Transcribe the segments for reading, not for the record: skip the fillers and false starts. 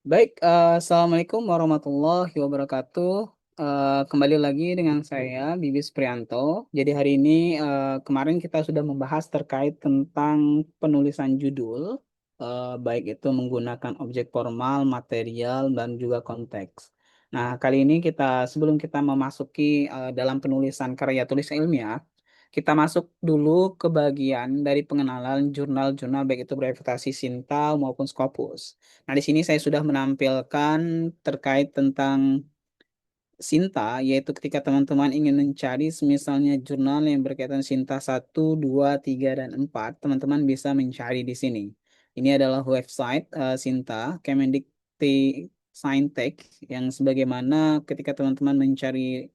Baik, Assalamualaikum warahmatullahi wabarakatuh. Kembali lagi dengan saya, Bibis Prianto. Jadi hari ini, kemarin kita sudah membahas terkait tentang penulisan judul, baik itu menggunakan objek formal, material, dan juga konteks. Nah, kali ini sebelum kita memasuki dalam penulisan karya tulis ilmiah, kita masuk dulu ke bagian dari pengenalan jurnal-jurnal baik itu Brevetasi Sinta maupun Scopus. Nah, di sini saya sudah menampilkan terkait tentang Sinta, yaitu ketika teman-teman ingin mencari misalnya jurnal yang berkaitan Sinta 1, 2, 3, dan 4, teman-teman bisa mencari di sini. Ini adalah website Sinta, Kemendikti Saintek, yang sebagaimana ketika teman-teman mencari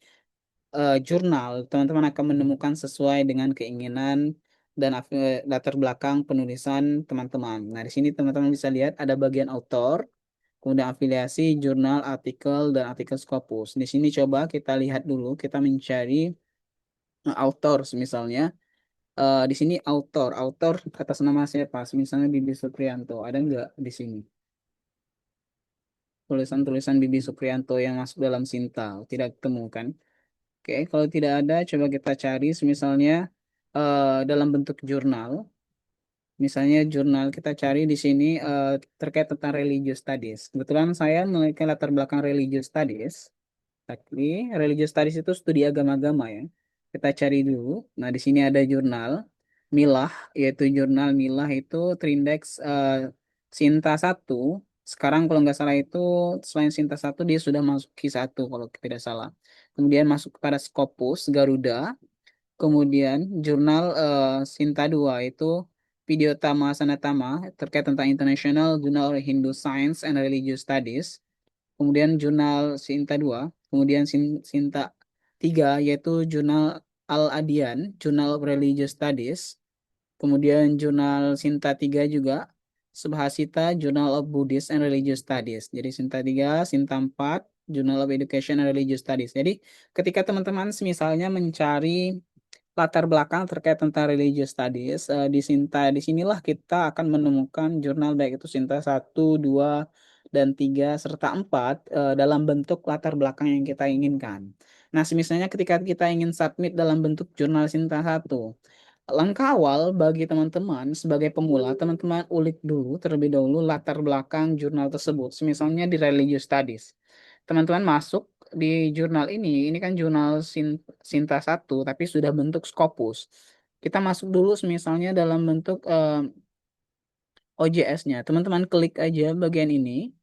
jurnal, teman-teman akan menemukan sesuai dengan keinginan dan latar belakang penulisan teman-teman. Nah, di sini teman-teman bisa lihat ada bagian author, kemudian afiliasi, jurnal, artikel, dan artikel Scopus. Di sini coba kita lihat dulu, kita mencari author misalnya. Di sini author atas nama siapa? Misalnya Bibi Supriyanto. Ada nggak di sini? Tulisan-tulisan Bibi Supriyanto yang masuk dalam Sinta. Tidak ketemu kan? Oke, kalau tidak ada, coba kita cari misalnya dalam bentuk jurnal. Misalnya jurnal kita cari di sini terkait tentang religious studies. Kebetulan saya memiliki latar belakang religious studies. Tapi religious studies itu studi agama-agama ya. Kita cari dulu. Nah, di sini ada jurnal Milah, yaitu jurnal Milah itu terindeks Sinta 1. Sekarang kalau nggak salah itu selain Sinta 1 dia sudah masuk Q1 kalau tidak salah. Kemudian masuk kepada Scopus Garuda. Kemudian jurnal Sinta 2 itu Pidyotama Sanatama terkait tentang International Journal of Hindu Science and Religious Studies. Kemudian jurnal Sinta 2, kemudian Sinta 3 yaitu jurnal Al-Adian, Journal of Religious Studies. Kemudian jurnal Sinta 3 juga Subhasita, Journal of Buddhist and Religious Studies. Jadi Sinta 3, Sinta 4, Journal of Education and Religious Studies. Jadi ketika teman-teman misalnya mencari latar belakang terkait tentang religious studies di Sinta, di sinilah kita akan menemukan jurnal baik itu Sinta 1, 2, dan 3 serta 4 dalam bentuk latar belakang yang kita inginkan. Nah, misalnya ketika kita ingin submit dalam bentuk jurnal Sinta 1, langkah awal bagi teman-teman sebagai pemula, teman-teman ulik dulu terlebih dahulu latar belakang jurnal tersebut. Misalnya di religious studies. Teman-teman masuk di jurnal ini kan jurnal Sinta 1, tapi sudah bentuk Scopus. Kita masuk dulu misalnya dalam bentuk OJS-nya. Teman-teman klik aja bagian ini.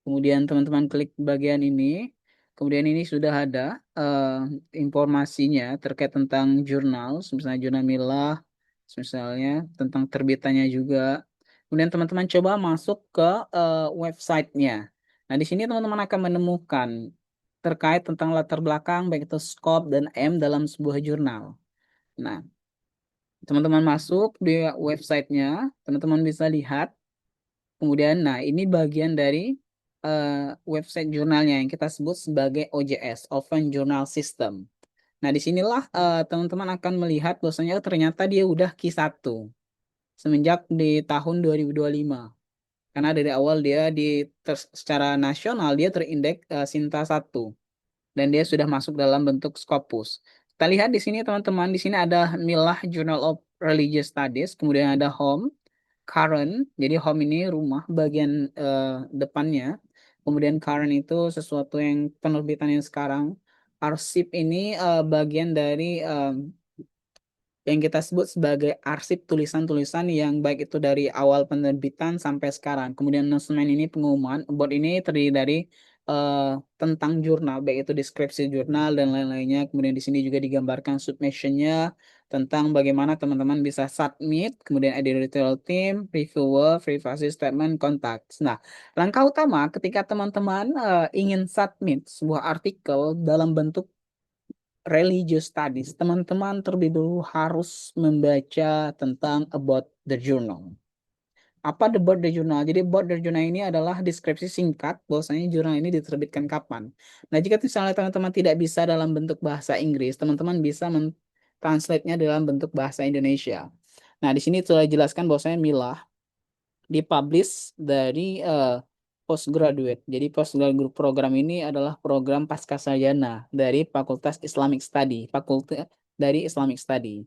Kemudian teman-teman klik bagian ini. Kemudian ini sudah ada informasinya terkait tentang jurnal, misalnya jurnal Milah, misalnya tentang terbitannya juga. Kemudian teman-teman coba masuk ke websitenya. Nah, di sini teman-teman akan menemukan terkait tentang latar belakang, baik itu scope dan aim dalam sebuah jurnal. Nah, teman-teman masuk di websitenya, teman-teman bisa lihat. Kemudian, nah ini bagian dari eh, website jurnalnya yang kita sebut sebagai OJS, Open Journal System. Nah, disinilah teman-teman akan melihat bahwasanya ternyata dia udah Q1 semenjak di tahun 2025. Karena dari awal dia secara nasional dia terindeks Sinta 1 dan dia sudah masuk dalam bentuk Scopus. Kita lihat di sini teman-teman, di sini ada Milah Journal of Religious Studies, kemudian ada Home, Current, jadi home ini rumah bagian depannya. Kemudian current itu sesuatu yang penerbitan yang sekarang. Arsip ini bagian dari yang kita sebut sebagai arsip tulisan-tulisan yang baik itu dari awal penerbitan sampai sekarang. Kemudian announcement ini pengumuman, about ini terdiri dari eh, tentang jurnal, baik itu deskripsi jurnal dan lain-lainnya. Kemudian di sini juga digambarkan submissionnya tentang bagaimana teman-teman bisa submit, kemudian editorial team, reviewer, privasi statement, contacts. Nah, langkah utama ketika teman-teman ingin submit sebuah artikel dalam bentuk religious studies, teman-teman terlebih dahulu harus membaca tentang about the journal. Apa the about the journal? Jadi about the journal ini adalah deskripsi singkat bahwasanya jurnal ini diterbitkan kapan. Nah, jika misalnya teman-teman tidak bisa dalam bentuk bahasa Inggris, teman-teman bisa mentranslate-nya dalam bentuk bahasa Indonesia. Nah, di sini telah dijelaskan bahwasanya Milah dipublish dari postgraduate. Jadi postgraduate program ini adalah program pascasarjana dari Fakultas Islamic Study, Fakultas dari Islamic Study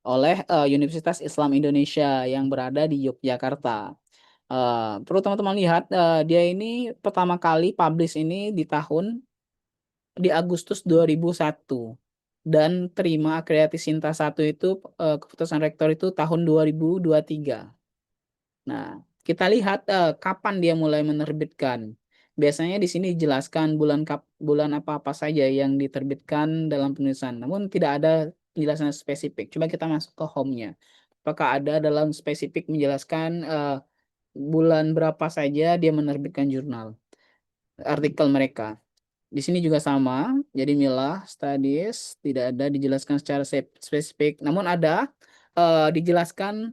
oleh Universitas Islam Indonesia yang berada di Yogyakarta. Perlu teman-teman lihat, dia ini pertama kali publish ini di Agustus 2001 dan terima akreditasi Sinta 1 itu keputusan rektor itu tahun 2023. Nah, kita lihat kapan dia mulai menerbitkan. Biasanya di sini dijelaskan bulan apa-apa saja yang diterbitkan dalam penulisan. Namun tidak ada penjelasan spesifik. Coba kita masuk ke home-nya. Apakah ada dalam spesifik menjelaskan bulan berapa saja dia menerbitkan jurnal, artikel mereka. Di sini juga sama, jadi milah studies tidak ada dijelaskan secara spesifik, namun ada dijelaskan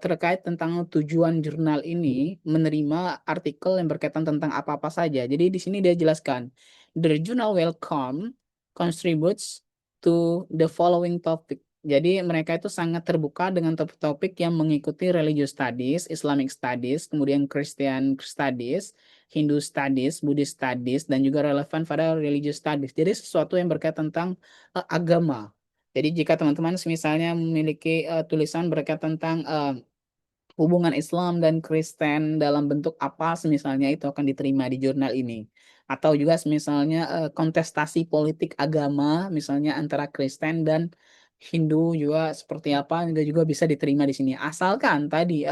terkait tentang tujuan jurnal ini menerima artikel yang berkaitan tentang apa-apa saja. Jadi di sini dia jelaskan, the journal welcome contributes to the following topic. Jadi mereka itu sangat terbuka dengan topik-topik yang mengikuti religious studies, Islamic studies, kemudian Christian studies, Hindu Studies, Buddhist Studies, dan juga relevan pada Religious Studies. Jadi sesuatu yang berkaitan tentang agama. Jadi jika teman-teman misalnya memiliki tulisan berkaitan tentang hubungan Islam dan Kristen dalam bentuk apa, misalnya itu akan diterima di jurnal ini. Atau juga misalnya kontestasi politik agama, misalnya antara Kristen dan Hindu juga seperti apa, juga bisa diterima di sini. Asalkan tadi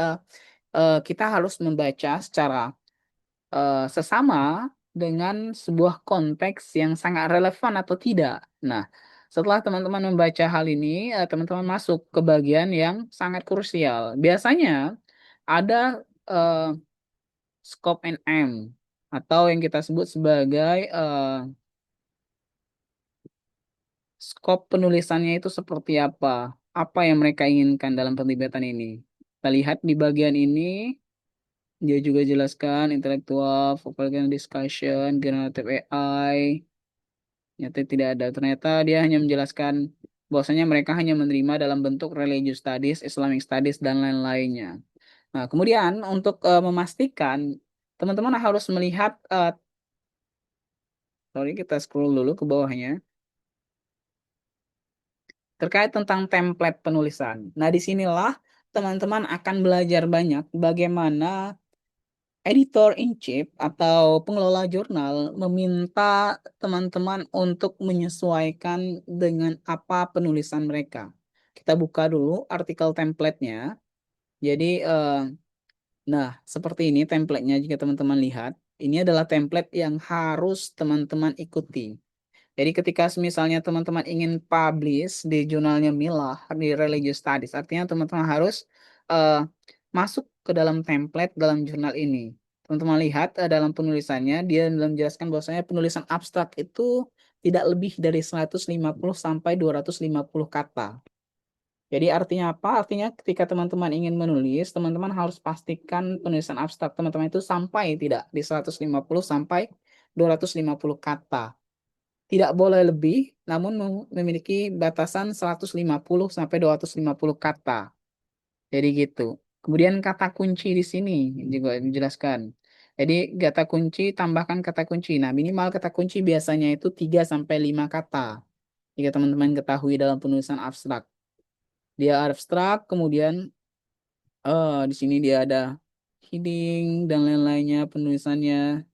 kita harus membaca secara sesama dengan sebuah konteks yang sangat relevan atau tidak. Nah, setelah teman-teman membaca hal ini, teman-teman masuk ke bagian yang sangat krusial. Biasanya ada scope and aim atau yang kita sebut sebagai scope penulisannya itu seperti apa yang mereka inginkan dalam penerbitan ini. Kita lihat di bagian ini. Dia juga jelaskan intelektual, vocal discussion, generative AI. Nyata tidak ada. Ternyata dia hanya menjelaskan bahwasanya mereka hanya menerima dalam bentuk religious studies, Islamic studies, dan lain-lainnya. Nah, kemudian untuk memastikan, teman-teman harus melihat, sorry kita scroll dulu ke bawahnya, terkait tentang template penulisan. Nah, disinilah teman-teman akan belajar banyak bagaimana editor in chief atau pengelola jurnal meminta teman-teman untuk menyesuaikan dengan apa penulisan mereka. Kita buka dulu artikel template-nya. Jadi, nah, seperti ini template-nya jika teman-teman lihat. Ini adalah template yang harus teman-teman ikuti. Jadi ketika misalnya teman-teman ingin publish di jurnalnya Milah di Religious Studies, artinya teman-teman harus eh, masuk ke dalam template dalam jurnal ini. Teman-teman lihat dalam penulisannya, dia dalam menjelaskan bahwasanya penulisan abstrak itu tidak lebih dari 150 sampai 250 kata. Jadi artinya apa? Artinya ketika teman-teman ingin menulis, teman-teman harus pastikan penulisan abstrak teman-teman itu sampai tidak di 150 sampai 250 kata. Tidak boleh lebih, namun memiliki batasan 150 sampai 250 kata. Jadi gitu. Kemudian kata kunci di sini juga dijelaskan. Jadi kata kunci tambahkan kata kunci. Nah, minimal kata kunci biasanya itu 3 sampai 5 kata. Jika teman-teman ketahui dalam penulisan abstrak. Dia abstrak, kemudian di sini dia ada heading dan lain-lainnya penulisannya.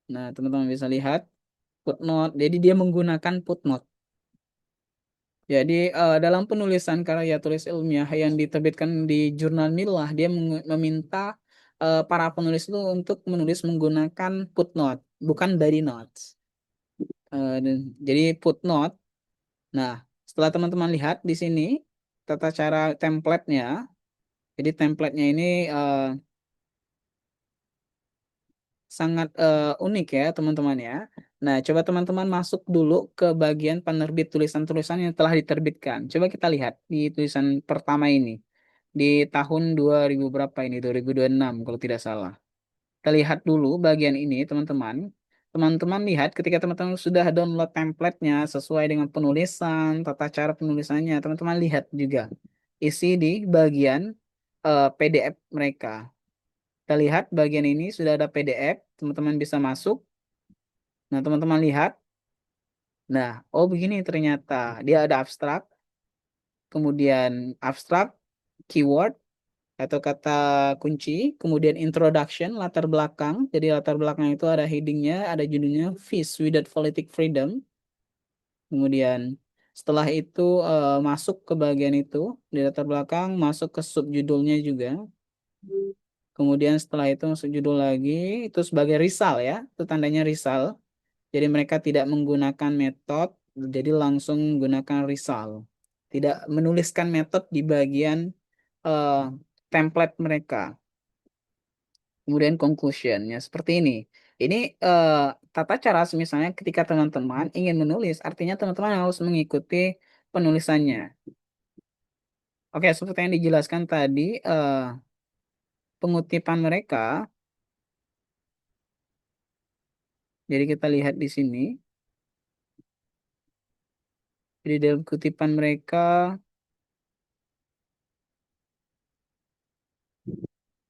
Nah, teman-teman bisa lihat footnote. Jadi dia menggunakan footnote. Jadi dalam penulisan karya tulis ilmiah yang diterbitkan di jurnal Milah, dia meminta para penulis itu untuk menulis menggunakan footnote, bukan body notes. Jadi footnote. Nah, setelah teman-teman lihat di sini tata cara template-nya, jadi template-nya ini sangat unik ya teman-teman ya. Nah, coba teman-teman masuk dulu ke bagian penerbit tulisan-tulisan yang telah diterbitkan. Coba kita lihat di tulisan pertama ini. Di tahun 2000 berapa ini? 2026 kalau tidak salah. Kita lihat dulu bagian ini teman-teman. Teman-teman lihat ketika teman-teman sudah download template-nya sesuai dengan penulisan, tata cara penulisannya, teman-teman lihat juga isi di bagian PDF mereka. Kita lihat bagian ini sudah ada PDF, teman-teman bisa masuk. Nah, teman-teman lihat. Nah, oh begini ternyata. Dia ada abstrak, kemudian abstrak, keyword, atau kata kunci, kemudian introduction, latar belakang. Jadi latar belakang itu ada headingnya, ada judulnya Fish Without Politic Freedom. Kemudian setelah itu masuk ke bagian itu, di latar belakang, masuk ke subjudulnya juga. Kemudian setelah itu masuk judul lagi, itu sebagai risal ya, itu tandanya risal. Jadi mereka tidak menggunakan metode, jadi langsung menggunakan risal. Tidak menuliskan metode di bagian eh, template mereka. Kemudian conclusionnya seperti ini. Ini eh, tata cara misalnya ketika teman-teman ingin menulis, artinya teman-teman harus mengikuti penulisannya. Oke, seperti yang dijelaskan tadi, pengutipan mereka. Jadi kita lihat di sini. Jadi dalam kutipan mereka,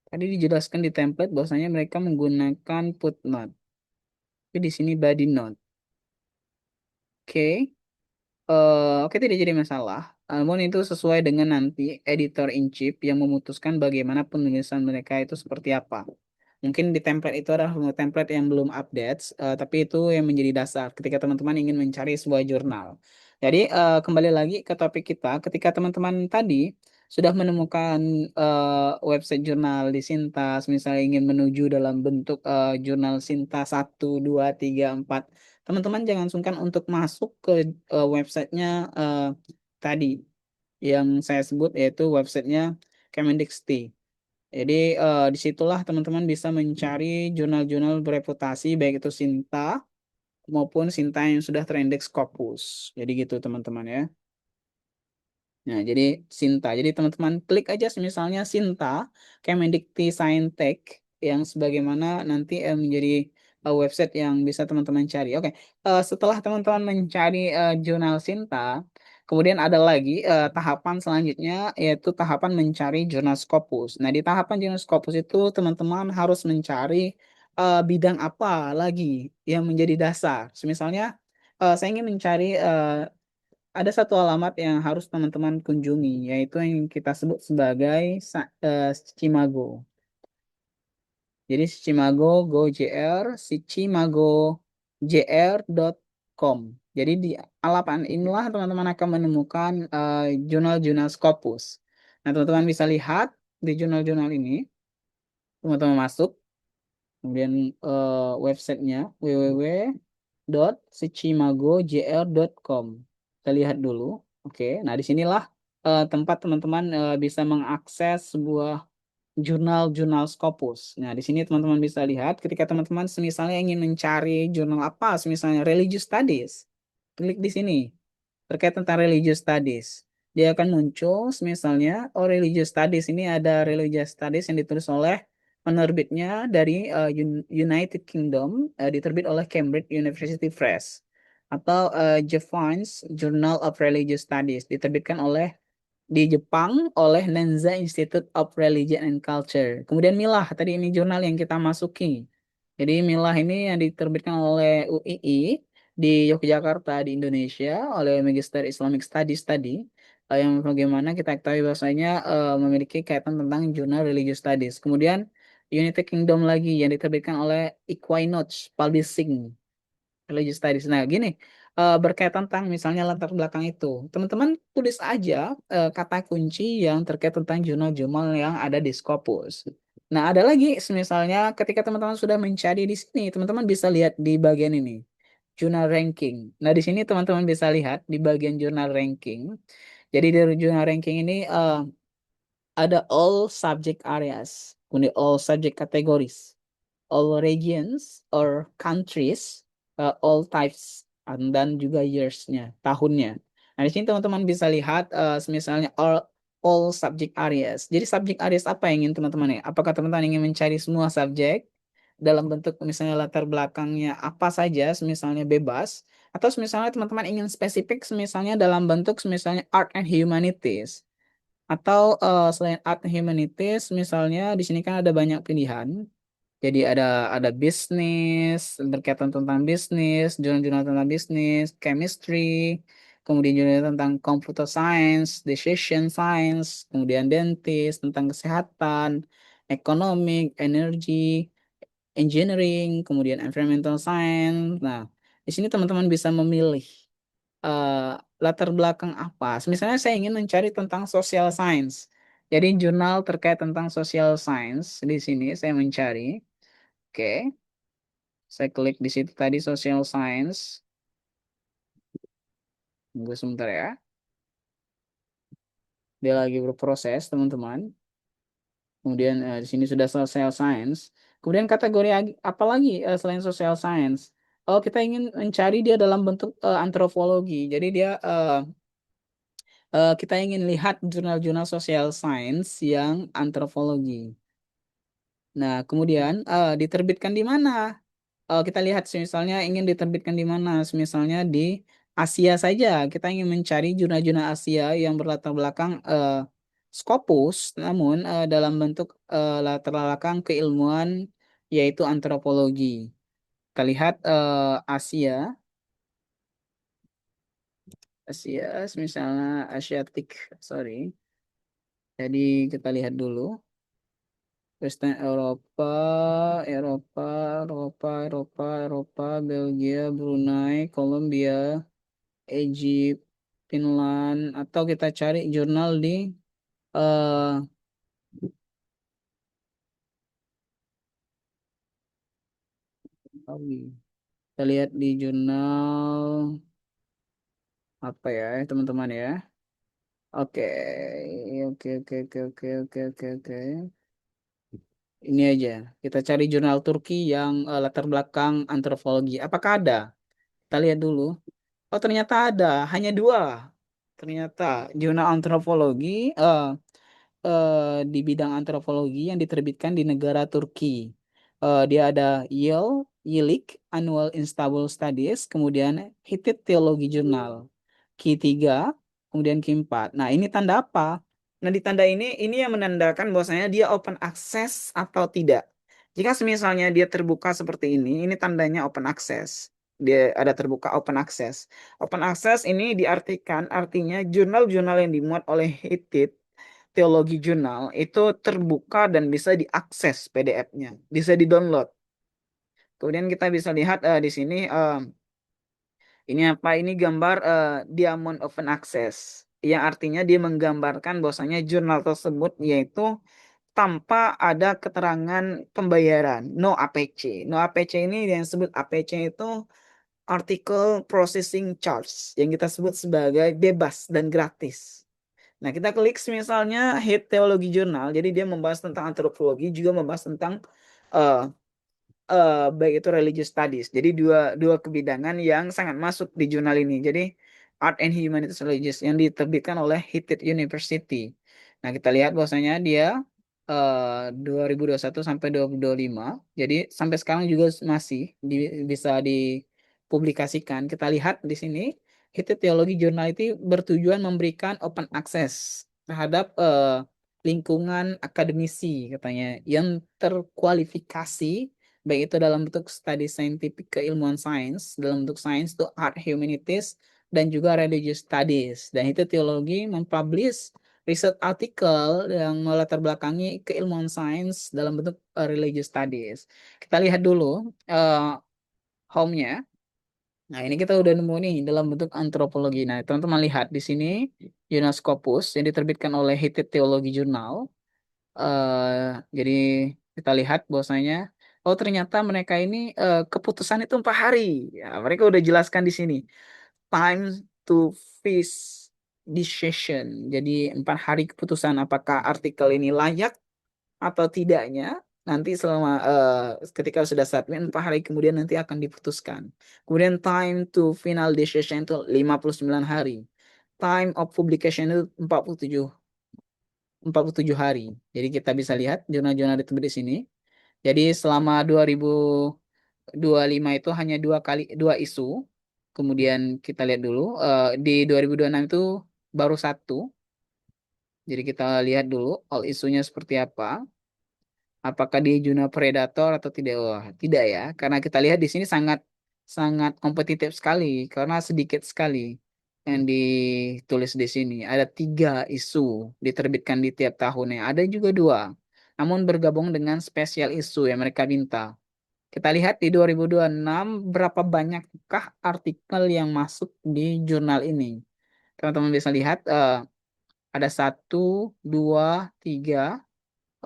tadi dijelaskan di template bahwasanya mereka menggunakan footnote. Tapi di sini body note. Oke. Oke, tidak jadi masalah. Namun itu sesuai dengan nanti editor in chief yang memutuskan bagaimana penulisan mereka itu seperti apa. Mungkin di template itu adalah template yang belum update, tapi itu yang menjadi dasar ketika teman-teman ingin mencari sebuah jurnal. Jadi kembali lagi ke topik kita, ketika teman-teman tadi sudah menemukan website jurnal di Sintas, misalnya ingin menuju dalam bentuk jurnal Sintas 1, 2, 3, 4, teman-teman jangan sungkan untuk masuk ke websitenya tadi yang saya sebut yaitu websitenya Kemendikti. Jadi disitulah teman-teman bisa mencari jurnal-jurnal bereputasi baik itu Sinta maupun Sinta yang sudah terindeks Scopus. Jadi gitu teman-teman ya. Nah, jadi Sinta. Jadi teman-teman klik aja misalnya Sinta, Kemendikti Saintek yang sebagaimana nanti menjadi website yang bisa teman-teman cari. Oke, setelah teman-teman mencari jurnal Sinta, kemudian ada lagi tahapan selanjutnya yaitu tahapan mencari jurnal Scopus. Nah, di tahapan jurnal Scopus itu teman-teman harus mencari bidang apa lagi yang menjadi dasar. Misalnya saya ingin mencari ada satu alamat yang harus teman-teman kunjungi, yaitu yang kita sebut sebagai Cimago. Jadi Cimago GoJR, cimagojr.com. Jadi di alamat inilah teman-teman akan menemukan jurnal-jurnal Scopus. Nah, teman-teman bisa lihat di jurnal-jurnal ini, teman-teman masuk, kemudian websitenya www.secimagojr.com. Kita lihat dulu. Oke, nah disinilah tempat teman-teman bisa mengakses sebuah jurnal-jurnal Scopus. Nah, di sini teman-teman bisa lihat ketika teman-teman misalnya ingin mencari jurnal apa, misalnya Religious Studies, klik di sini terkait tentang religious studies. Dia akan muncul misalnya, oh religious studies ini ada religious studies yang ditulis oleh penerbitnya dari United Kingdom, diterbit oleh Cambridge University Press. Atau Jevons Journal of Religious Studies, diterbitkan oleh di Jepang oleh Nenza Institute of Religion and Culture. Kemudian Milah, tadi ini jurnal yang kita masuki. Jadi Milah ini yang diterbitkan oleh UII di Yogyakarta di Indonesia oleh Magister Islamic Studies tadi, yang bagaimana kita ketahui bahwasanya memiliki kaitan tentang jurnal Religious Studies. Kemudian United Kingdom lagi yang diterbitkan oleh Equinox Publishing Religious Studies. Nah, gini, berkaitan tentang misalnya latar belakang itu, teman-teman tulis aja kata kunci yang terkait tentang jurnal-jurnal yang ada di Scopus. Nah, ada lagi, misalnya ketika teman-teman sudah mencari di sini, teman-teman bisa lihat di bagian ini, jurnal ranking. Nah, di sini teman-teman bisa lihat di bagian jurnal ranking. Jadi dari jurnal ranking ini ada all subject areas, kemudian all subject categories, all regions or countries, all types, dan juga years-nya, tahunnya. Nah, di sini teman-teman bisa lihat misalnya all subject areas. Jadi subject areas apa yang ingin teman-teman ya? Apakah teman-teman ingin mencari semua subjek dalam bentuk misalnya latar belakangnya apa saja, misalnya bebas, atau misalnya teman-teman ingin spesifik misalnya dalam bentuk misalnya art and humanities. Atau selain art and humanities, misalnya di sini kan ada banyak pilihan. Jadi ada bisnis, berkaitan tentang bisnis, jurnal-jurnal tentang bisnis, chemistry, kemudian jurnal tentang computer science, decision science, kemudian dentist, tentang kesehatan, ekonomi, energi, engineering, kemudian environmental science. Nah, di sini teman-teman bisa memilih eh, latar belakang apa. Misalnya saya ingin mencari tentang social science. Jadi jurnal terkait tentang social science di sini saya mencari. Oke, saya klik di situ tadi social science. Tunggu sebentar ya. Dia lagi berproses, teman-teman. Kemudian di sini sudah social science. Kemudian kategori apa lagi selain social science? Oh, kita ingin mencari dia dalam bentuk antropologi. Jadi dia kita ingin lihat jurnal-jurnal social science yang antropologi. Nah, kemudian diterbitkan di mana? Kita lihat misalnya ingin diterbitkan di mana, misalnya di Asia saja. Kita ingin mencari jurnal-jurnal Asia yang berlatar belakang Scopus, namun dalam bentuk latar belakang keilmuan yaitu antropologi. Kita lihat Asia, Asia, misalnya Asiatic, sorry. Jadi kita lihat dulu. Western Eropa, Eropa, Eropa, Eropa, Eropa, Belgia, Brunei, Kolombia, Egypt, Finland, atau kita cari jurnal di eh kita lihat di jurnal apa ya teman-teman ya. Oke, oke, oke, oke, oke, oke, oke, oke. Ini aja. Kita cari jurnal Turki yang latar belakang antropologi. Apakah ada? Kita lihat dulu. Oh, ternyata ada. Hanya dua. Ternyata jurnal antropologi eh, di bidang antropologi yang diterbitkan di negara Turki. Dia ada Yilik Annual Instable Studies, kemudian Hittite Theology Journal, Q3, kemudian Q4. Nah, ini tanda apa? Nah, di tanda ini yang menandakan bahwasanya dia open access atau tidak. Jika misalnya dia terbuka seperti ini tandanya open access. Dia ada terbuka open access. Open access ini diartikan artinya jurnal-jurnal yang dimuat oleh Hittite Teologi Jurnal itu terbuka dan bisa diakses PDF-nya, bisa di-download. Kemudian kita bisa lihat di sini ini apa? Ini gambar Diamond Open Access yang artinya dia menggambarkan bahwasanya jurnal tersebut yaitu tanpa ada keterangan pembayaran, no APC. No APC ini yang disebut APC itu Article Processing Charge yang kita sebut sebagai bebas dan gratis. Nah, kita klik misalnya Hit Teologi Jurnal. Jadi dia membahas tentang antropologi, juga membahas tentang eh, baik itu religious studies. Jadi dua dua kebidangan yang sangat masuk di jurnal ini. Jadi Art and Humanities Religious yang diterbitkan oleh Hittite University. Nah, kita lihat bahwasanya dia 2021 sampai 2025. Jadi sampai sekarang juga masih bisa dipublikasikan. Kita lihat di sini Hittite Theology Journal itu bertujuan memberikan open access terhadap lingkungan akademisi katanya yang terkualifikasi baik itu dalam bentuk studi saintifik keilmuan sains, dalam bentuk sains itu art humanities dan juga religious studies. Dan itu teologi mempublish research artikel yang melatar belakangi keilmuan sains dalam bentuk religious studies. Kita lihat dulu home-nya. Nah, ini kita udah nemu nih dalam bentuk antropologi. Nah, teman-teman lihat di sini Jurnal Scopus yang diterbitkan oleh Hittite Theology Journal. Jadi kita lihat bahwasanya oh ternyata mereka ini keputusan itu 4 hari. Ya, mereka udah jelaskan di sini. Time to fish decision. Jadi 4 hari keputusan apakah artikel ini layak atau tidaknya. Nanti selama ketika sudah submit 4 hari kemudian nanti akan diputuskan. Kemudian time to final decision itu 59 hari. Time of publication itu 47 hari. Jadi kita bisa lihat jurnal-jurnal diterbit di sini. Jadi selama 2025 itu hanya dua isu. Kemudian kita lihat dulu di 2026 itu baru satu. Jadi kita lihat dulu all isunya seperti apa. Apakah dia jurnal predator atau tidak? Wah, tidak ya. Karena kita lihat di sini sangat sangat kompetitif sekali karena sedikit sekali yang ditulis di sini. Ada 3 isu diterbitkan di tiap tahunnya. Ada juga 2. Namun bergabung dengan spesial isu yang mereka minta. Kita lihat di 2026 berapa banyakkah artikel yang masuk di jurnal ini. Teman-teman bisa lihat ada 1, 2, 3,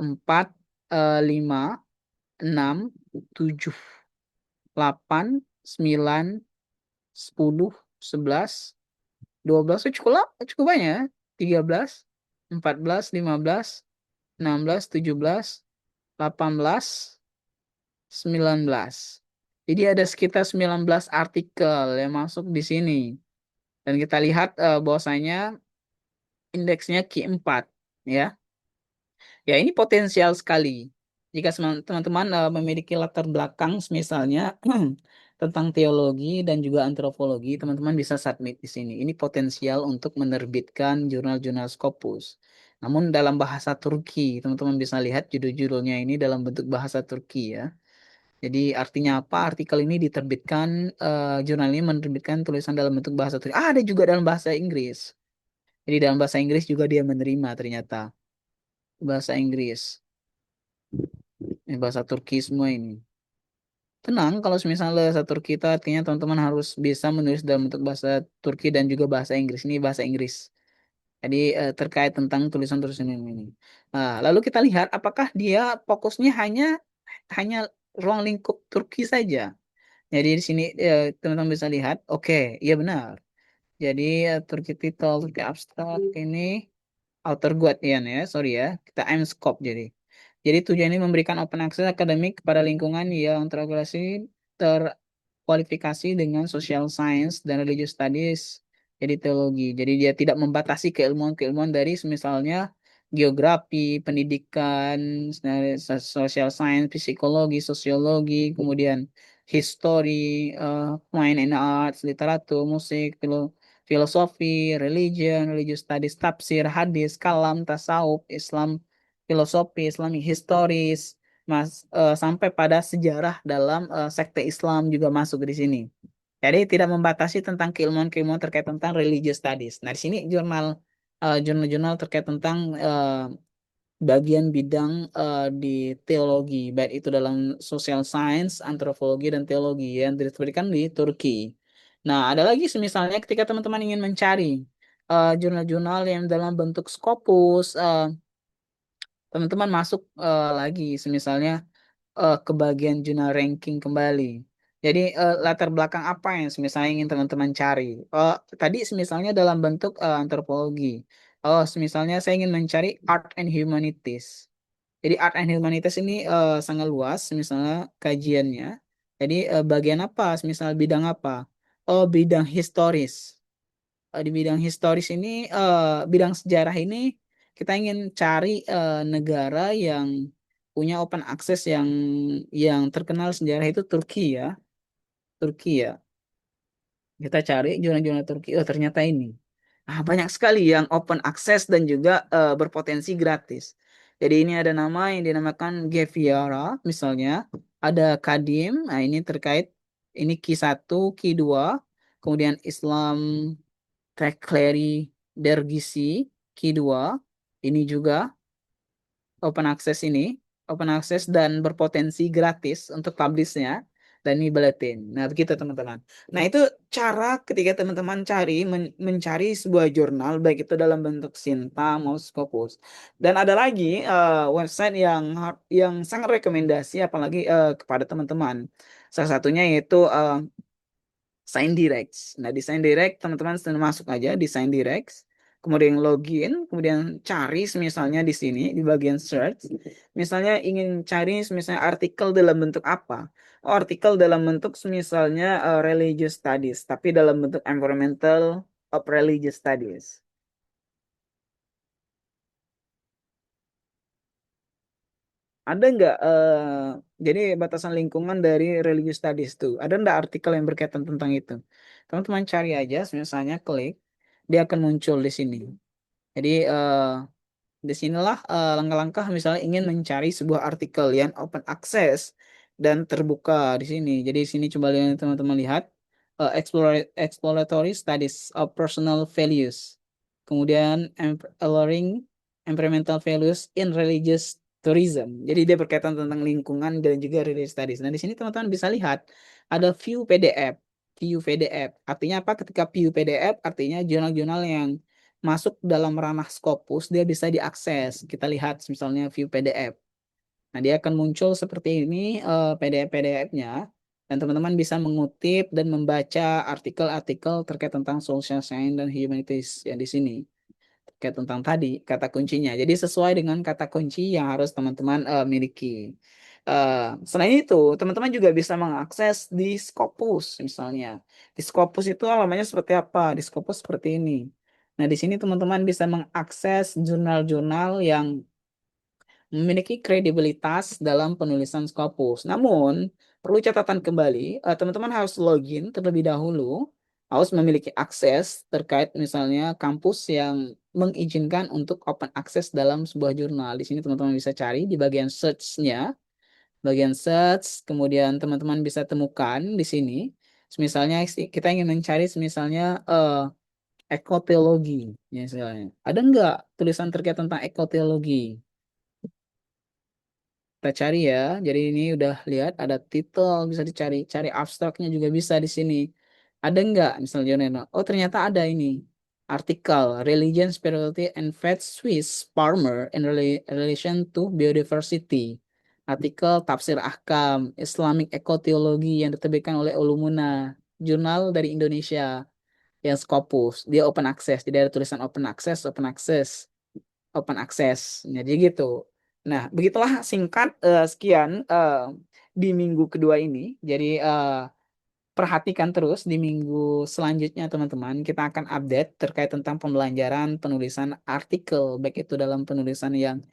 4, 5, 6, 7, 8, 9, 10, 11, 12 itu cukup banyak ya. 13, 14, 15, 16, 17, 18, 19. Jadi ada sekitar 19 artikel yang masuk di sini. Dan kita lihat bahwasanya indeksnya Q4 ya. Ya, ini potensial sekali. Jika teman-teman memiliki latar belakang misalnya tentang teologi dan juga antropologi, teman-teman bisa submit di sini. Ini potensial untuk menerbitkan jurnal-jurnal Scopus. Namun dalam bahasa Turki, teman-teman bisa lihat judul-judulnya ini dalam bentuk bahasa Turki ya. Jadi artinya apa? Artikel ini diterbitkan, jurnal ini menerbitkan tulisan dalam bentuk bahasa Turki. Ah, ada juga dalam bahasa Inggris. Jadi dalam bahasa Inggris juga dia menerima ternyata bahasa Inggris. Ini bahasa Turki semua ini. Tenang, kalau misalnya bahasa Turki itu artinya teman-teman harus bisa menulis dalam bentuk bahasa Turki dan juga bahasa Inggris. Ini bahasa Inggris. Jadi terkait tentang tulisan-tulisan ini. Nah, lalu kita lihat apakah dia fokusnya hanya hanya ruang lingkup Turki saja. Jadi di sini teman-teman bisa lihat, oke, iya benar. Jadi Turki title, Turki abstrak ini Outer Guardian ya, sorry ya. Kita I'm Scope jadi. Jadi tujuan ini memberikan open access akademik kepada lingkungan yang terkualifikasi dengan social science dan religious studies, jadi teologi. Jadi dia tidak membatasi keilmuan-keilmuan dari misalnya geografi, pendidikan, social science, psikologi, sosiologi, kemudian history, fine and arts, literatur, musik, filosofi, religion, religious studies, tafsir, hadis, kalam, tasawuf, Islam, filosofi, Islamic historis, sampai pada sejarah dalam sekte Islam juga masuk di sini. Jadi tidak membatasi tentang keilmuan-keilmuan terkait tentang religious studies. Nah, di sini jurnal-jurnal terkait tentang bagian bidang di teologi, baik itu dalam social science, antropologi, dan teologi yang diberikan di Turki. Nah, ada lagi misalnya ketika teman-teman ingin mencari jurnal-jurnal yang dalam bentuk Scopus, teman-teman masuk lagi, misalnya ke bagian jurnal ranking kembali. Jadi latar belakang apa yang misalnya ingin teman-teman cari? Tadi misalnya dalam bentuk antropologi. Oh, misalnya saya ingin mencari art and humanities. Jadi art and humanities ini sangat luas, misalnya kajiannya. Jadi bagian apa? Misal bidang apa? Oh, bidang historis. Di bidang historis ini, bidang sejarah ini, kita ingin cari negara yang punya open access yang terkenal sejarah itu Turki ya, Turki ya. Kita cari jurnal-jurnal Turki. Oh, ternyata ini. Ah, banyak sekali yang open access dan juga berpotensi gratis. Jadi ini ada nama yang dinamakan Geviara, misalnya. Ada Kadim, nah ini terkait, ini Q1, Q2, kemudian Islam Tekleri Dergisi Q2, ini juga open access ini, open access dan berpotensi gratis untuk publishnya, dan ini bulletin. Nah, begitu teman-teman. Nah, itu cara ketika teman-teman mencari sebuah jurnal, baik itu dalam bentuk Sinta maupun Scopus. Dan ada lagi website yang sangat rekomendasi, apalagi kepada teman-teman. Salah satunya yaitu Sign Direct. Nah, di Sign Direct teman-teman sudah masuk aja di Sign Direct, kemudian login, kemudian cari misalnya di sini di bagian search. Misalnya ingin cari misalnya artikel dalam bentuk apa? Oh, artikel dalam bentuk misalnya religious studies, tapi dalam bentuk environmental of religious studies. Ada nggak jadi batasan lingkungan dari religious studies tuh? Ada nggak artikel yang berkaitan tentang itu? Teman-teman cari aja, misalnya klik, dia akan muncul di sini. Jadi Disinilah langkah-langkah misalnya ingin mencari sebuah artikel yang open access dan terbuka di sini. Jadi di sini coba teman-teman lihat exploratory studies of personal values. Kemudian exploring environmental values in religious tourism. Jadi dia berkaitan tentang lingkungan dan juga religious studies. Nah, di sini teman-teman bisa lihat ada view PDF. View PDF. Artinya apa? Ketika view PDF artinya jurnal-jurnal yang masuk dalam ranah Scopus, dia bisa diakses. Kita lihat misalnya view PDF. Nah, dia akan muncul seperti ini PDF-PDF-nya dan teman-teman bisa mengutip dan membaca artikel-artikel terkait tentang social science dan humanities yang di sini. Terkait tentang tadi kata kuncinya. Jadi sesuai dengan kata kunci yang harus teman-teman miliki. Selain itu, teman-teman juga bisa mengakses di Scopus misalnya. Di Scopus itu alamannya seperti apa? Di Scopus seperti ini. Nah, di sini teman-teman bisa mengakses jurnal-jurnal yang memiliki kredibilitas dalam penulisan Scopus. Namun, perlu catatan kembali, teman-teman harus login terlebih dahulu, harus memiliki akses terkait misalnya kampus yang mengizinkan untuk open access dalam sebuah jurnal. Di sini teman-teman bisa cari di bagian search-nya, bagian search, kemudian teman-teman bisa temukan di sini. Misalnya kita ingin mencari misalnya ekoteologi, misalnya. Ada nggak tulisan terkait tentang ekoteologi? Kita cari ya. Jadi ini udah lihat ada titel bisa dicari, cari abstraknya juga bisa di sini. Ada nggak misalnya Joneno? Oh ternyata ada ini artikel Religion, Spirituality and Faith Swiss Farmer in Relation to Biodiversity. Artikel Tafsir Ahkam Islamic Ecotheology yang diterbitkan oleh Ulumuna, jurnal dari Indonesia yang Scopus. Dia open access. Jadi ada tulisan open access, open access, open access. Jadi gitu. Nah, begitulah singkat sekian di minggu kedua ini. Jadi perhatikan terus di minggu selanjutnya teman-teman. Kita akan update terkait tentang pembelajaran penulisan artikel, baik itu dalam penulisan yang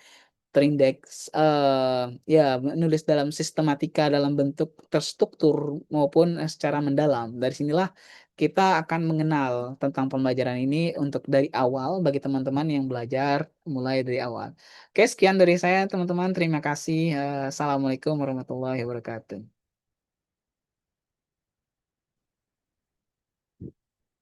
terindeks ya menulis dalam sistematika dalam bentuk terstruktur maupun secara mendalam. Dari sinilah kita akan mengenal tentang pembelajaran ini untuk dari awal bagi teman-teman yang belajar mulai dari awal. Oke, sekian dari saya teman-teman. Terima kasih. Assalamualaikum warahmatullahi wabarakatuh.